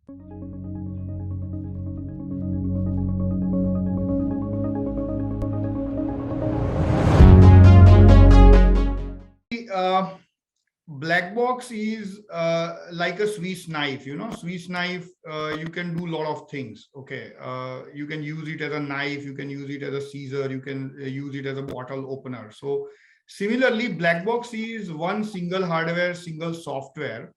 Uh, Black box is like a Swiss knife. Swiss knife, you can do a lot of things. Okay, you can use it as a knife, you can use it as a scissor, you can use it as a bottle opener. So similarly, black box is one single hardware, single software,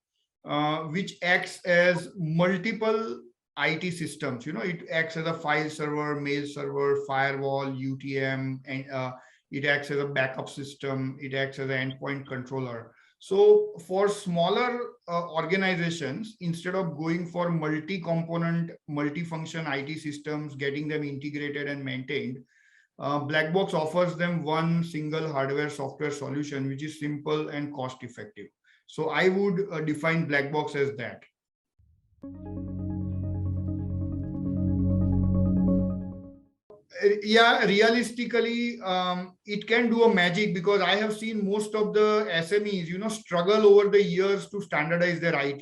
which acts as multiple IT systems. It acts as a file server, mail server, firewall, UTM, and it acts as a backup system, it acts as an endpoint controller. So for smaller organizations, instead of going for multi-component, multi-function IT systems, getting them integrated and maintained, Blackbox offers them one single hardware software solution, which is simple and cost effective. So I would define Blackbox as that. Yeah, realistically, it can do a magic, because I have seen most of the SMEs, struggle over the years to standardize their IT,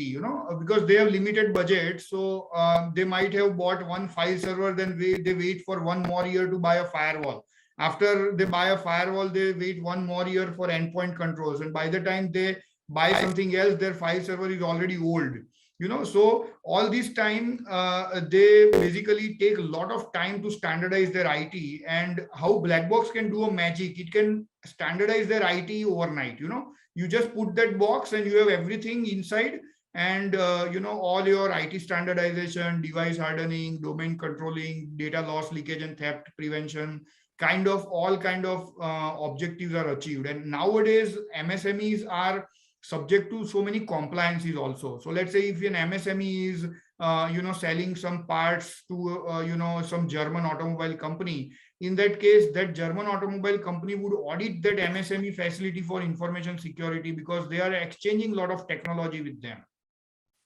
because they have limited budget. So they might have bought one file server, then they wait for one more year to buy a firewall. After they buy a firewall, they wait one more year for endpoint controls. And by the time they buy something else, their file server is already old. So all this time, they basically take a lot of time to standardize their IT. And how Blackbox can do a magic, it can standardize their IT overnight. You just put that box and you have everything inside. And all your IT standardization, device hardening, domain controlling, data loss, leakage and theft prevention, all kind of objectives are achieved. And nowadays MSMEs are subject to so many compliances also. So let's say if an MSME is selling some parts to some German automobile company, in that case that German automobile company would audit that MSME facility for information security, because they are exchanging a lot of technology with them.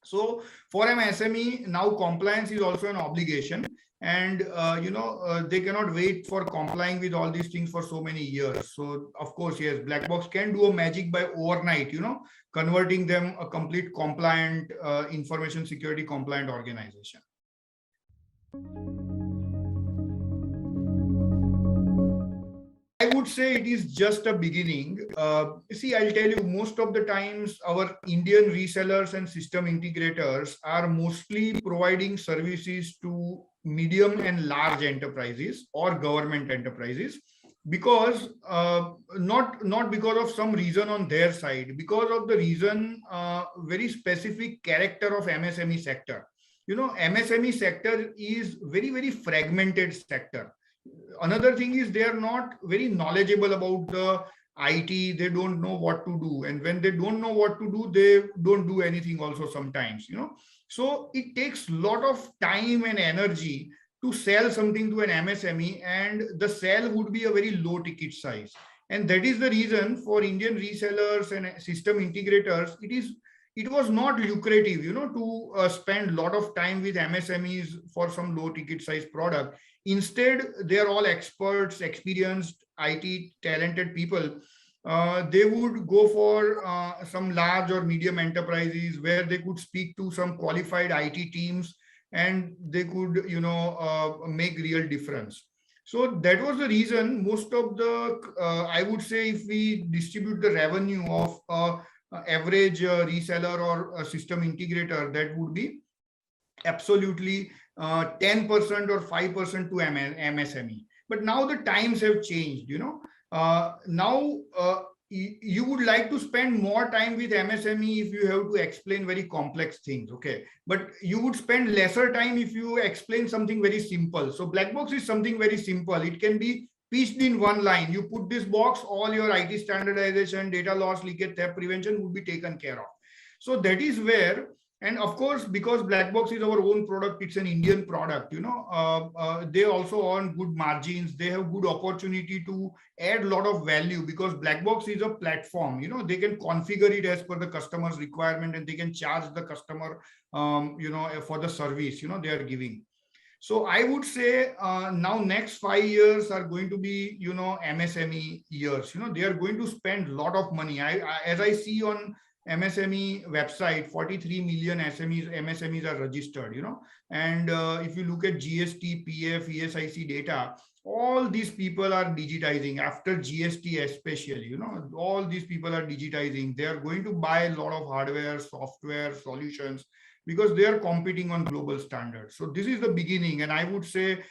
So for MSME, now compliance is also an obligation. And they cannot wait for complying with all these things for so many years. So of course, yes, Blackbox can do a magic by overnight, converting them a complete compliant, information security compliant organization. I would say it is just a beginning. See, I'll tell you, most of the times our Indian resellers and system integrators are mostly providing services to medium and large enterprises or government enterprises, because not because of some reason on their side, because of the reason, very specific character of MSME sector. MSME sector is very fragmented sector. Another thing is they are not very knowledgeable about the IT. They don't know what to do, and when they don't know what to do, they don't do anything also sometimes. So it takes a lot of time and energy to sell something to an MSME, and the sell would be a very low ticket size. And that is the reason for Indian resellers and system integrators, it was not lucrative, to spend a lot of time with MSMEs for some low ticket size product. Instead, they are all experts, experienced IT talented people. They would go for some large or medium enterprises where they could speak to some qualified IT teams, and they could make real difference. So that was the reason most of the I would say, if we distribute the revenue of average reseller or a system integrator, that would be absolutely 10% or 5% to MSME. But now the times have changed. Now you would like to spend more time with MSME if you have to explain very complex things, okay? But you would spend lesser time if you explain something very simple. So Blackbox is something very simple. It can be pitched in one line. You put this box, all your IT standardization, data loss, leakage, theft prevention would be taken care of. So that is where, and of course, because Blackbox is our own product, it's an Indian product, they also earn good margins. They have good opportunity to add a lot of value, because Blackbox is a platform. They can configure it as per the customer's requirement, and they can charge the customer, for the service, they are giving. So I would say now next 5 years are going to be, MSME years. They are going to spend a lot of money. As I see on MSME website, 43 million MSMEs are registered, and if you look at GST, PF, ESIC data, all these people are digitizing after GST, especially, all these people are digitizing. They are going to buy a lot of hardware, software solutions, because they are competing on global standards. So this is the beginning, and I would say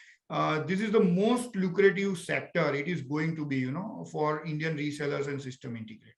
this is the most lucrative sector it is going to be, for Indian resellers and system integrators.